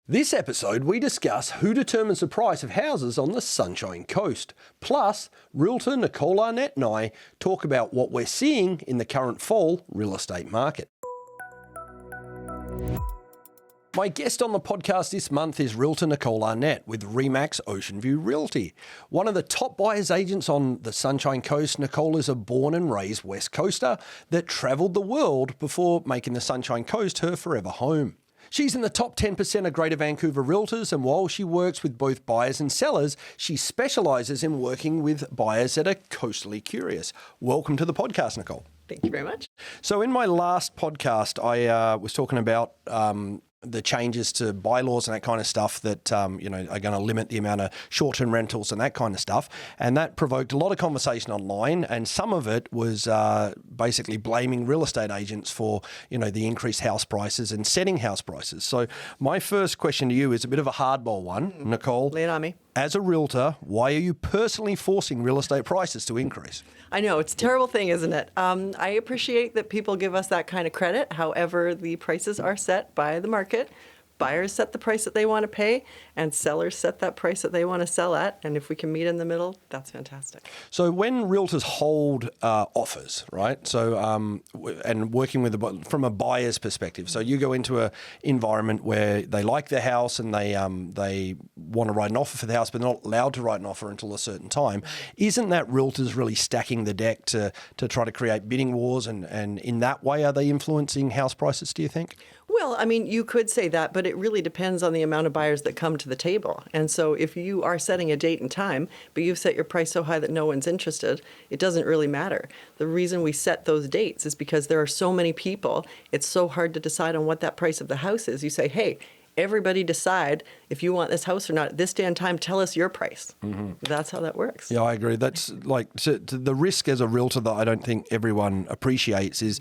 This episode, we discuss who determines the price of houses on the Sunshine Coast. Plus, Realtor Nicole Arnett and I talk about what we're seeing in the current fall real estate market. My guest on the podcast this month is Realtor Nicole Arnett with REMAX Oceanview Realty. One of the top buyers agents on the Sunshine Coast, Nicole is a born and raised West Coaster that travelled the world before making the Sunshine Coast her forever home. She's in the top 10% of Greater Vancouver Realtors, and while she works with both buyers and sellers, she specialises in working with buyers that are coastally curious. Welcome to the podcast, Nicole. Thank you very much. So in my last podcast, I was talking about the changes to bylaws and that kind of stuff that, are going to limit the amount of short-term rentals and that kind of stuff. And that provoked a lot of conversation online. And some of it was basically blaming real estate agents for, the increased house prices and setting house prices. So my first question to you is a bit of a hardball one, Nicole. Lay it on me. As a realtor, why are you personally forcing real estate prices to increase? I know, it's a terrible thing, isn't it? I appreciate that people give us that kind of credit. However, the prices are set by the market. Buyers set the price that they want to pay, and sellers set that price that they want to sell at. And if we can meet in the middle, that's fantastic. So when realtors hold offers, right? So and working with from a buyer's perspective, so you go into an environment where they like their house and they want to write an offer for the house, but they're not allowed to write an offer until a certain time. Isn't that realtors really stacking the deck to try to create bidding wars? And in that way, are they influencing house prices, do you think? Well, I mean, you could say that, but it really depends on the amount of buyers that come to the table. And so if you are setting a date and time, but you've set your price so high that no one's interested, it doesn't really matter. The reason we set those dates is because there are so many people. It's so hard to decide on what that price of the house is. You say, hey, everybody decide if you want this house or not. At this day and time, tell us your price. Mm-hmm. That's how that works. Yeah, I agree. That's like to the risk as a realtor that I don't think everyone appreciates is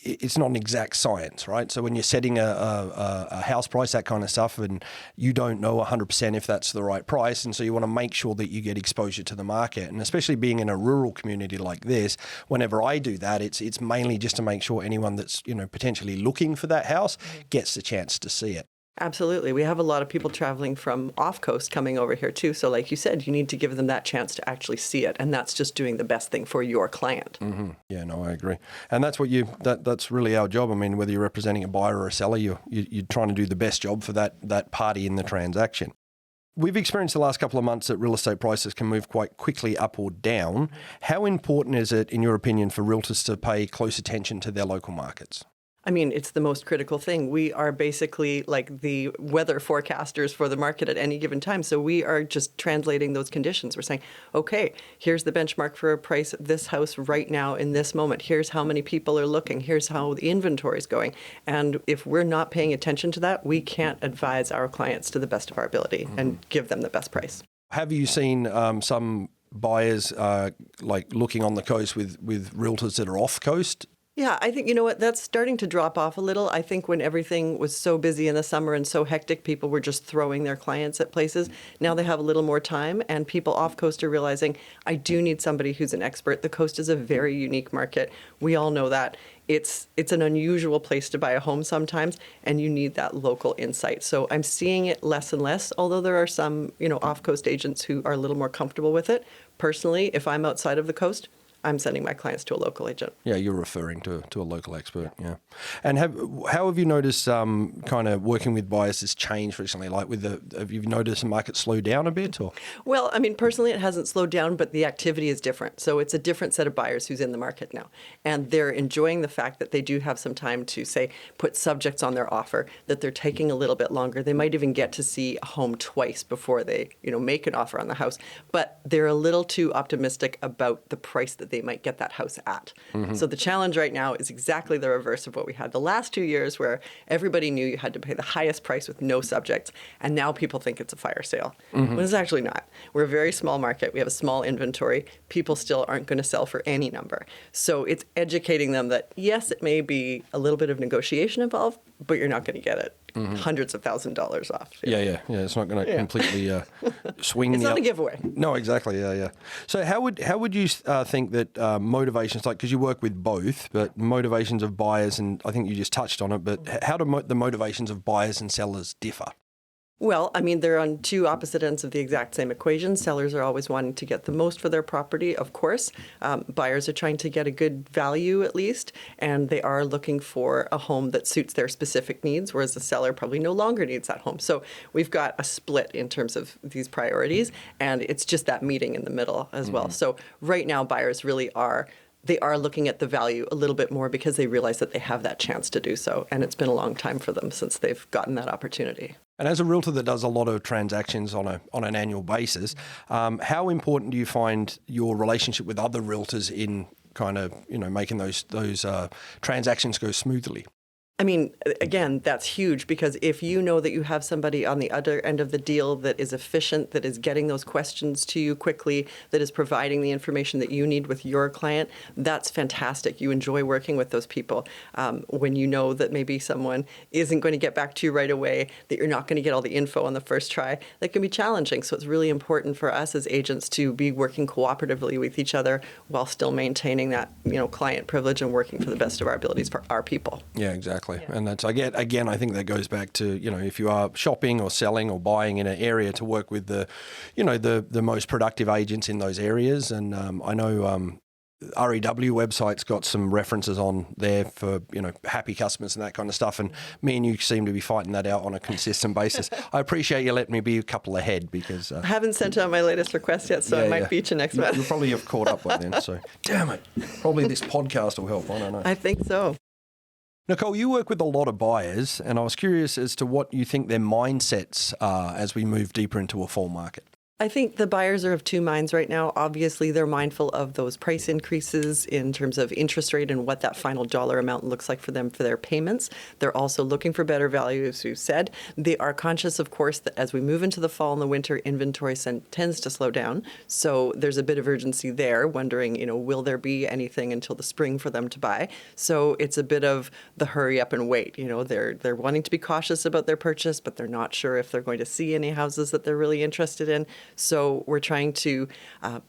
it's not an exact science, right? So when you're setting a house price, that kind of stuff, and you don't know 100% if that's the right price, and so you want to make sure that you get exposure to the market. And especially being in a rural community like this, whenever I do that, it's mainly just to make sure anyone that's potentially looking for that house gets the chance to see it. Absolutely. We have a lot of people traveling from off coast coming over here too. So like you said, you need to give them that chance to actually see it. And that's just doing the best thing for your client. Mm-hmm. Yeah, no, I agree. And that's what that's really our job. I mean, whether you're representing a buyer or a seller, you're trying to do the best job for that party in the transaction. We've experienced the last couple of months that real estate prices can move quite quickly up or down. How important is it, in your opinion, for realtors to pay close attention to their local markets? I mean, it's the most critical thing. We are basically like the weather forecasters for the market at any given time. So we are just translating those conditions. We're saying, okay, here's the benchmark for a price of this house right now in this moment. Here's how many people are looking. Here's how the inventory is going. And if we're not paying attention to that, we can't advise our clients to the best of our ability and give them the best price. Have you seen some buyers like looking on the coast with realtors that are off coast? Yeah, I think, that's starting to drop off a little. I think when everything was so busy in the summer and so hectic, people were just throwing their clients at places. Now they have a little more time, and people off coast are realizing, I do need somebody who's an expert. The coast is a very unique market. We all know that. It's an unusual place to buy a home sometimes, and you need that local insight. So I'm seeing it less and less, although there are some, off-coast agents who are a little more comfortable with it. Personally, if I'm outside of the coast, I'm sending my clients to a local agent. Yeah, you're referring to a local expert. Yeah. And how have you noticed kind of working with buyers has changed recently? Like have you noticed the market slow down a bit? Or? Well, I mean, personally, it hasn't slowed down, but the activity is different. So it's a different set of buyers who's in the market now. And they're enjoying the fact that they do have some time to, say, put subjects on their offer, that they're taking a little bit longer. They might even get to see a home twice before they, make an offer on the house. But they're a little too optimistic about the price that they might get that house at. Mm-hmm. So the challenge right now is exactly the reverse of what we had the last 2 years, where everybody knew you had to pay the highest price with no subjects, and now people think it's a fire sale. Mm-hmm. When it's actually not. We're a very small market. We have a small inventory. People still aren't going to sell for any number. So it's educating them that, yes, it may be a little bit of negotiation involved, but you're not going to get it hundreds of $1,000s off. Yeah. It's not going to completely swing. It's not a giveaway. No, exactly. Yeah. So how would you think that motivations, like, because you work with both, but motivations of buyers, and I think you just touched on it, but how do the motivations of buyers and sellers differ? Well, I mean, they're on two opposite ends of the exact same equation. Sellers are always wanting to get the most for their property, of course. Buyers are trying to get a good value at least, and they are looking for a home that suits their specific needs, whereas the seller probably no longer needs that home. So we've got a split in terms of these priorities, and it's just that meeting in the middle as well. So right now, buyers really are looking at the value a little bit more because they realize that they have that chance to do so. And it's been a long time for them since they've gotten that opportunity. And as a realtor that does a lot of transactions on an annual basis, how important do you find your relationship with other realtors in kind of, making those transactions go smoothly? I mean, again, that's huge because if you know that you have somebody on the other end of the deal that is efficient, that is getting those questions to you quickly, that is providing the information that you need with your client, that's fantastic. You enjoy working with those people. When you know that maybe someone isn't going to get back to you right away, that you're not going to get all the info on the first try, that can be challenging. So it's really important for us as agents to be working cooperatively with each other while still maintaining that, client privilege and working for the best of our abilities for our people. Yeah, exactly. Yeah. And that's, I think that goes back to, if you are shopping or selling or buying in an area, to work with the most productive agents in those areas. And I know REW website's got some references on there for, happy customers and that kind of stuff. And me and you seem to be fighting that out on a consistent basis. I appreciate you letting me be a couple ahead because... I haven't sent out my latest request yet, so I might beat you next month. You'll probably have caught up by then, so... Damn it. Probably this podcast will help, I don't know. I think so. Nicole, you work with a lot of buyers, and I was curious as to what you think their mindsets are as we move deeper into a fall market. I think the buyers are of two minds right now. Obviously, they're mindful of those price increases in terms of interest rate and what that final dollar amount looks like for them for their payments. They're also looking for better value, as you said. They are conscious, of course, that as we move into the fall and the winter, inventory tends to slow down. So there's a bit of urgency there, wondering, will there be anything until the spring for them to buy? So it's a bit of the hurry up and wait. They're wanting to be cautious about their purchase, but they're not sure if they're going to see any houses that they're really interested in. So we're trying to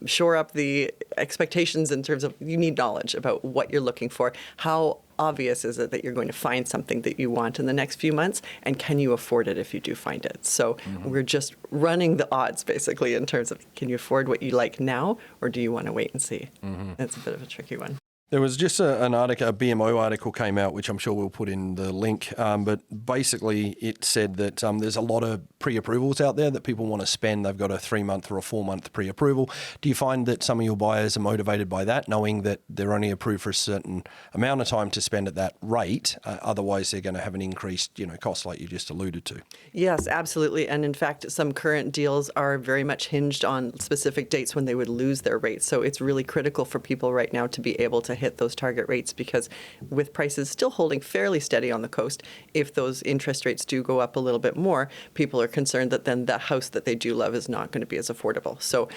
shore up the expectations in terms of you need knowledge about what you're looking for. How obvious is it that you're going to find something that you want in the next few months, and can you afford it if you do find it? So we're just running the odds basically in terms of, can you afford what you like now, or do you want to wait and see? It's a bit of a tricky one. There was just an article, a BMO article came out, which I'm sure we'll put in the link. But basically, it said that there's a lot of pre-approvals out there that people want to spend. They've got a 3-month or a 4-month pre-approval. Do you find that some of your buyers are motivated by that, knowing that they're only approved for a certain amount of time to spend at that rate? Otherwise, they're going to have an increased, cost like you just alluded to. Yes, absolutely. And in fact, some current deals are very much hinged on specific dates when they would lose their rates. So it's really critical for people right now to be able to hit those target rates, because with prices still holding fairly steady on the coast, if those interest rates do go up a little bit more, people are concerned that then the house that they do love is not going to be as affordable. So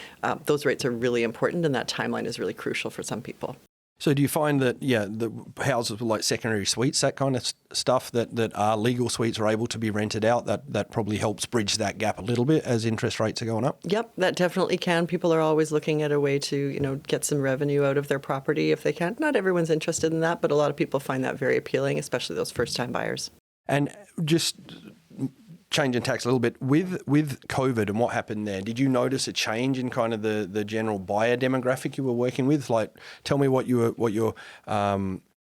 those rates are really important, and that timeline is really crucial for some people. So do you find that, the houses with like secondary suites, that kind of stuff that are legal suites are able to be rented out, that probably helps bridge that gap a little bit as interest rates are going up? Yep, that definitely can. People are always looking at a way to, get some revenue out of their property if they can. Not everyone's interested in that, but a lot of people find that very appealing, especially those first-time buyers. And just changing tax a little bit, with COVID and what happened there, did you notice a change in kind of the general buyer demographic you were working with? Like, tell me what your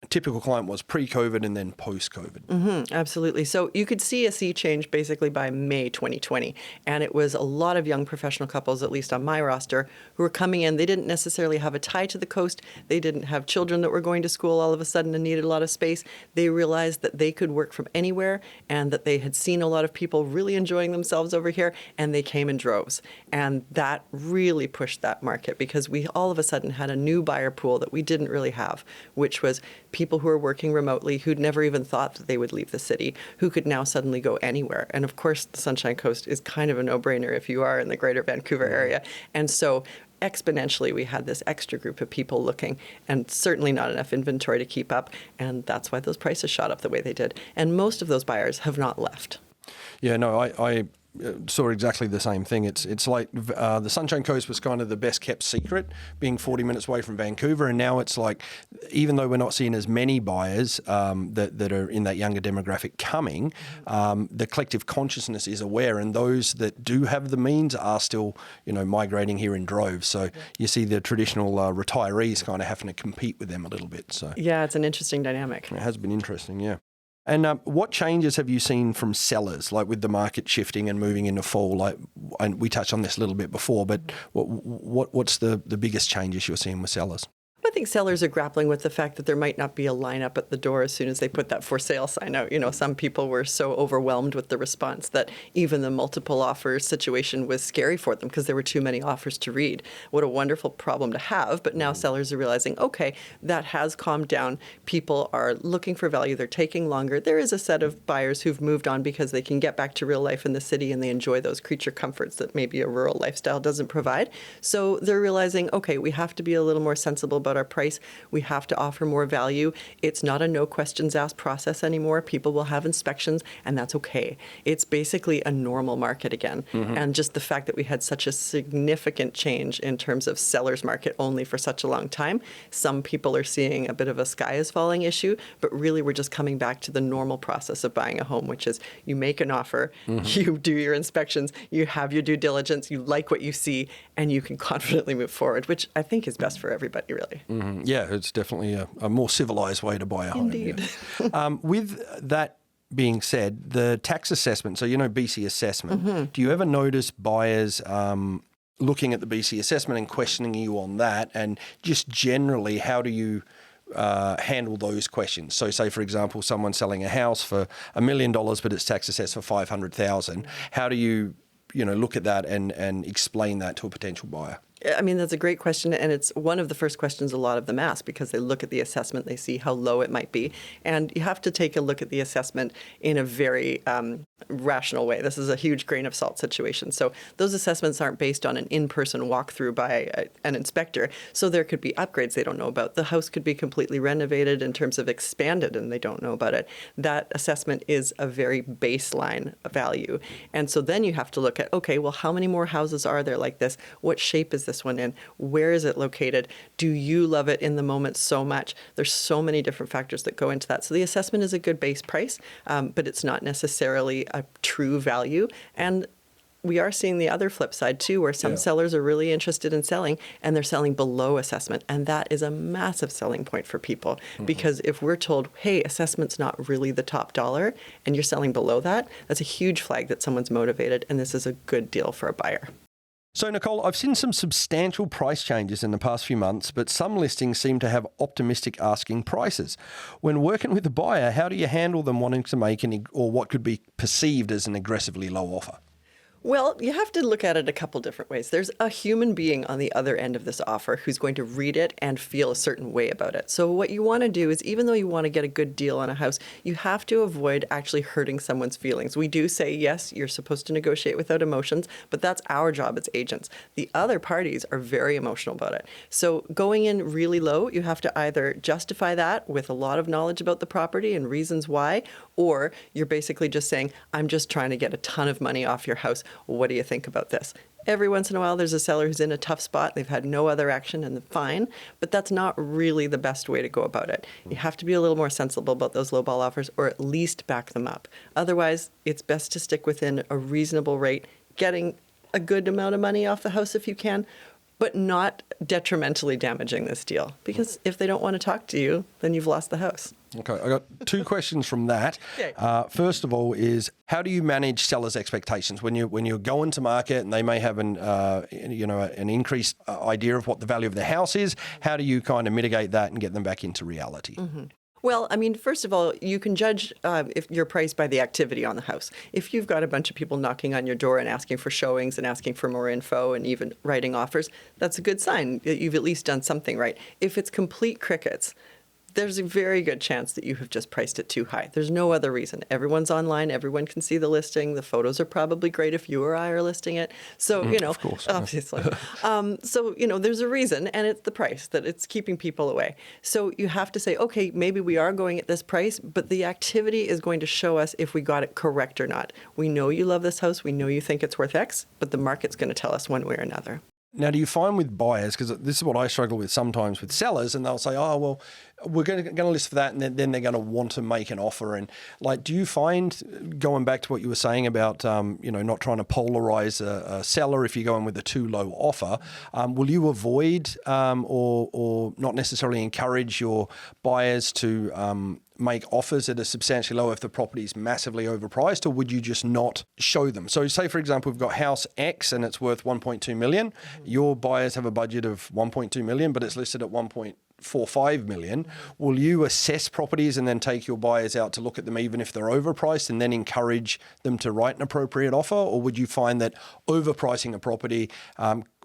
typical client was pre-COVID and then post-COVID. Absolutely. So you could see a sea change basically by May 2020. And it was a lot of young professional couples, at least on my roster, who were coming in. They didn't necessarily have a tie to the coast. They didn't have children that were going to school all of a sudden and needed a lot of space. They realized that they could work from anywhere and that they had seen a lot of people really enjoying themselves over here, and they came in droves. And that really pushed that market, because we all of a sudden had a new buyer pool that we didn't really have, which was people who are working remotely, who'd never even thought that they would leave the city, who could now suddenly go anywhere. And of course, the Sunshine Coast is kind of a no-brainer if you are in the Greater Vancouver area. And so exponentially we had this extra group of people looking, and certainly not enough inventory to keep up, and that's why those prices shot up the way they did. And most of those buyers have not left. Yeah, no, I saw exactly the same thing. It's like the Sunshine Coast was kind of the best kept secret, being 40 minutes away from Vancouver, and now it's like, even though we're not seeing as many buyers that are in that younger demographic coming, the collective consciousness is aware, and those that do have the means are still, migrating here in droves. So you see the traditional retirees kind of having to compete with them a little bit. So yeah, it's an interesting dynamic. It has been interesting, yeah. And what changes have you seen from sellers, like with the market shifting and moving into fall? And we touched on this a little bit before, but what's the biggest changes you're seeing with sellers? I think sellers are grappling with the fact that there might not be a lineup at the door as soon as they put that for sale sign out. Some people were so overwhelmed with the response that even the multiple offers situation was scary for them because there were too many offers to read. What a wonderful problem to have. But now sellers are realizing, okay, that has calmed down. People are looking for value. They're taking longer. There is a set of buyers who've moved on because they can get back to real life in the city and they enjoy those creature comforts that maybe a rural lifestyle doesn't provide. So they're realizing, okay, we have to be a little more sensible about our price. We have to offer more value. It's not a no questions asked process anymore. People will have inspections, and that's okay. It's basically a normal market again. And just the fact that we had such a significant change in terms of sellers market only for such a long time, some people are seeing a bit of a sky is falling issue, but really we're just coming back to the normal process of buying a home, which is you make an offer, you do your inspections, you have your due diligence, you like what you see, and you can confidently move forward, which I think is best for everybody, really. Yeah, it's definitely a more civilised way to buy a home. Indeed. Yeah. With that being said, the tax assessment, so BC assessment, do you ever notice buyers looking at the BC assessment and questioning you on that? And just generally, how do you handle those questions? So say, for example, someone's selling a house for $1 million, but it's tax assessed for $500,000. How do you look at that and explain that to a potential buyer? I mean, that's a great question, and it's one of the first questions a lot of them ask because they look at the assessment, they see how low it might be, and you have to take a look at the assessment in a very rational way. This is a huge grain of salt situation. So those assessments aren't based on an in-person walkthrough by an inspector, so there could be upgrades they don't know about. The house could be completely renovated in terms of expanded, and they don't know about it. That assessment is a very baseline value, and so then you have to look at, okay, well, how many more houses are there like this? What shape is this one in? Where is it located? Do you love it in the moment so much? There's so many different factors that go into that. So the assessment is a good base price, but it's not necessarily a true value. And we are seeing the other flip side too, where some sellers are really interested in selling and they're selling below assessment. And that is a massive selling point for people because if we're told, hey, assessment's not really the top dollar and you're selling below that, that's a huge flag that someone's motivated and this is a good deal for a buyer. So, Nicole, I've seen some substantial price changes in the past few months, but some listings seem to have optimistic asking prices. When working with a buyer, how do you handle them wanting to make or what could be perceived as an aggressively low offer? Well, you have to look at it a couple different ways. There's a human being on the other end of this offer who's going to read it and feel a certain way about it. So what you want to do is, even though you want to get a good deal on a house, you have to avoid actually hurting someone's feelings. We do say, yes, you're supposed to negotiate without emotions, but that's our job as agents. The other parties are very emotional about it. So going in really low, you have to either justify that with a lot of knowledge about the property and reasons why, or you're basically just saying, I'm just trying to get a ton of money off your house. What do you think about this? Every once in a while, there's a seller who's in a tough spot. They've had no other action and fine, but that's not really the best way to go about it. You have to be a little more sensible about those lowball offers or at least back them up. Otherwise, it's best to stick within a reasonable rate, getting a good amount of money off the house if you can, but not detrimentally damaging this deal. Because if they don't want to talk to you, then you've lost the house. Okay, I got two questions from that. Okay. First of all is, how do you manage sellers' expectations when you're going to market and they may have an increased idea of what the value of the house is? How do you kind of mitigate that and get them back into reality? Well, I mean, first of all, you can judge if your price by the activity on the house. If you've got a bunch of people knocking on your door and asking for showings and asking for more info and even writing offers, that's a good sign that you've at least done something right. If it's complete crickets, there's a very good chance that you have just priced it too high. There's no other reason. Everyone's online. Everyone can see the listing. The photos are probably great if you or I are listing it. So, of course. obviously. So, there's a reason, and it's the price that it's keeping people away. So you have to say, okay, maybe we are going at this price, but the activity is going to show us if we got it correct or not. We know you love this house. We know you think it's worth X, but the market's going to tell us one way or another. Now, do you find with buyers, because this is what I struggle with sometimes with sellers, and they'll say, oh, well, we're going to list for that, and then they're going to want to make an offer. And like, do you find, going back to what you were saying about, not trying to polarize a seller if you're going with a too low offer, will you avoid or not necessarily encourage your buyers to make offers that are substantially low if the property is massively overpriced, or would you just not show them? So say, for example, we've got house X and it's worth 1.2 million. Your buyers have a budget of 1.2 million, but it's listed at 1.45 million. Will you assess properties and then take your buyers out to look at them even if they're overpriced and then encourage them to write an appropriate offer? Or would you find that overpricing a property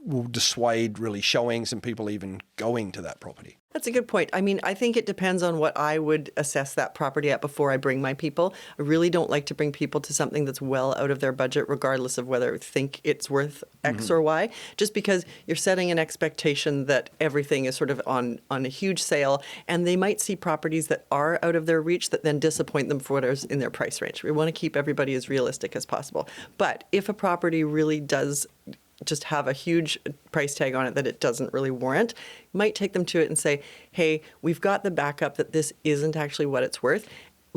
will dissuade really showings and people even going to that property? That's a good point. I mean, I think it depends on what I would assess that property at before I bring my people. I really don't like to bring people to something that's well out of their budget, regardless of whether I think it's worth X or Y, just because you're setting an expectation that everything is sort of on a huge sale, and they might see properties that are out of their reach that then disappoint them for what is in their price range. We want to keep everybody as realistic as possible. But if a property really does just have a huge price tag on it that it doesn't really warrant, might take them to it and say, hey, we've got the backup that this isn't actually what it's worth.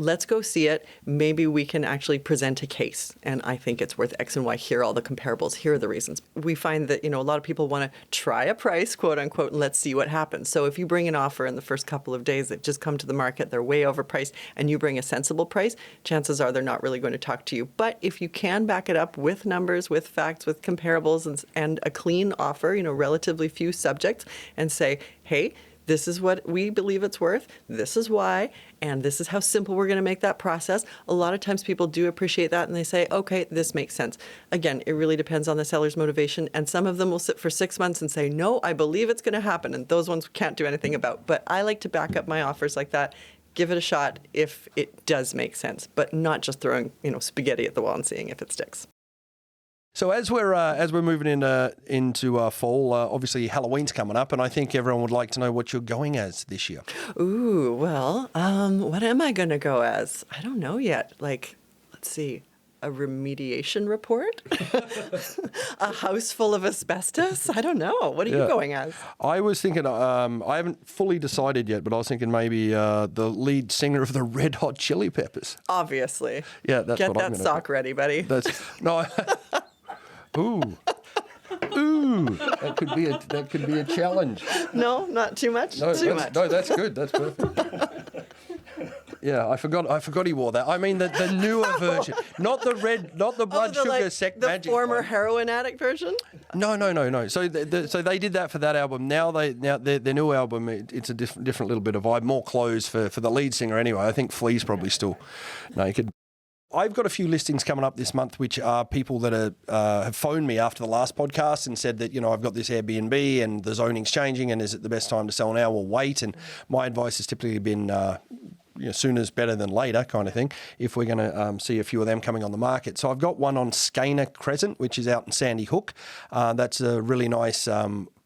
Let's go see it. Maybe we can actually present a case. And I think it's worth X and Y. Here are all the comparables. Here are the reasons. We find that, a lot of people want to try a price, quote unquote, and let's see what happens. So if you bring an offer in the first couple of days that just come to the market, they're way overpriced, and you bring a sensible price, chances are they're not really going to talk to you. But if you can back it up with numbers, with facts, with comparables, and a clean offer, relatively few subjects, and say, hey, this is what we believe it's worth, this is why, and this is how simple we're going to make that process. A lot of times people do appreciate that and they say, okay, this makes sense. Again, it really depends on the seller's motivation, and some of them will sit for 6 months and say, no, I believe it's going to happen, and those ones we can't do anything about. But I like to back up my offers like that. Give it a shot if it does make sense, but not just throwing spaghetti at the wall and seeing if it sticks. So as we're moving into fall, obviously Halloween's coming up, and I think everyone would like to know what you're going as this year. Ooh, well, what am I going to go as? I don't know yet. Let's see. A remediation report? A house full of asbestos? I don't know. What are you going as? I was thinking, I haven't fully decided yet, but I was thinking maybe the lead singer of the Red Hot Chili Peppers. Obviously. Yeah, that's Get what I'm that going to sock ready, buddy. No. Ooh, that could be a challenge. No, not too much. No, too much. No, that's good. That's perfect. Yeah, I forgot he wore that. I mean the newer version, not the blood sugar sect magic. The former one. heroin addict version. No. So they did that for that album. Now their new album, it's a different little bit of vibe. More clothes for the lead singer anyway. I think Flea's probably still naked. I've got a few listings coming up this month, which are people that have phoned me after the last podcast and said that, I've got this Airbnb and the zoning's changing, and is it the best time to sell now or wait? And my advice has typically been sooner's better than later kind of thing, if we're going to see a few of them coming on the market. So I've got one on Skeena Crescent, which is out in Sandy Hook. That's a really nice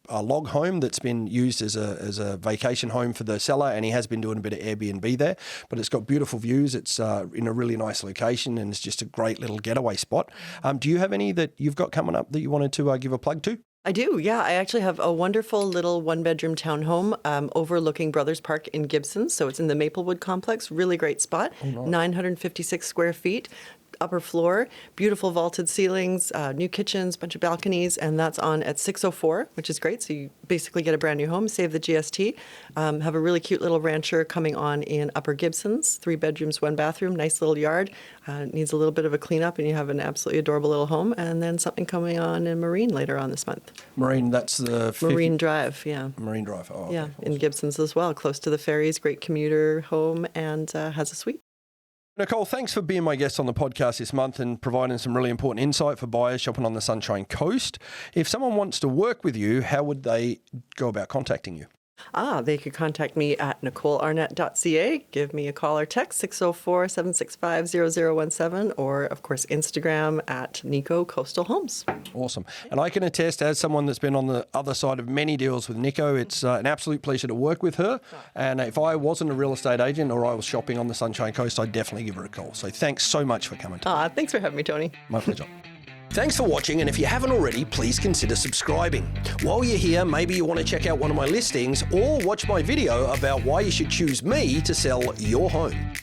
a log home that's been used as a vacation home for the seller, and he has been doing a bit of Airbnb there, but it's got beautiful views. It's in a really nice location, and it's just a great little getaway spot. Do you have any that you've got coming up that you wanted to give a plug to? I do, yeah. I actually have a wonderful little one-bedroom townhome overlooking Brothers Park in Gibsons. So it's in the Maplewood complex. Really great spot. Oh, nice. 956 square feet. Upper floor, beautiful vaulted ceilings, new kitchens, bunch of balconies, and that's on at 604, which is great. So you basically get a brand new home, save the GST. Have a really cute little rancher coming on in Upper Gibsons, 3 bedrooms, 1 bathroom, nice little yard. Needs a little bit of a cleanup, and you have an absolutely adorable little home. And then something coming on in Marine later on this month. Marine, that's the Marine Drive, yeah. Marine Drive, oh, okay. Yeah, Awesome. In Gibsons as well, close to the ferries, great commuter home, and has a suite. Nicole, thanks for being my guest on the podcast this month and providing some really important insight for buyers shopping on the Sunshine Coast. If someone wants to work with you, how would they go about contacting you? They could contact me at NicoleArnett.ca. Give me a call or text 604-765-0017, or of course Instagram at Nico Coastal Homes. Awesome. And I can attest, as someone that's been on the other side of many deals with Nico, it's an absolute pleasure to work with her. And if I wasn't a real estate agent or I was shopping on the Sunshine Coast, I'd definitely give her a call. So thanks so much for coming. Thanks for having me, Tony. My pleasure. Thanks for watching, and if you haven't already, please consider subscribing. While you're here, maybe you want to check out one of my listings or watch my video about why you should choose me to sell your home.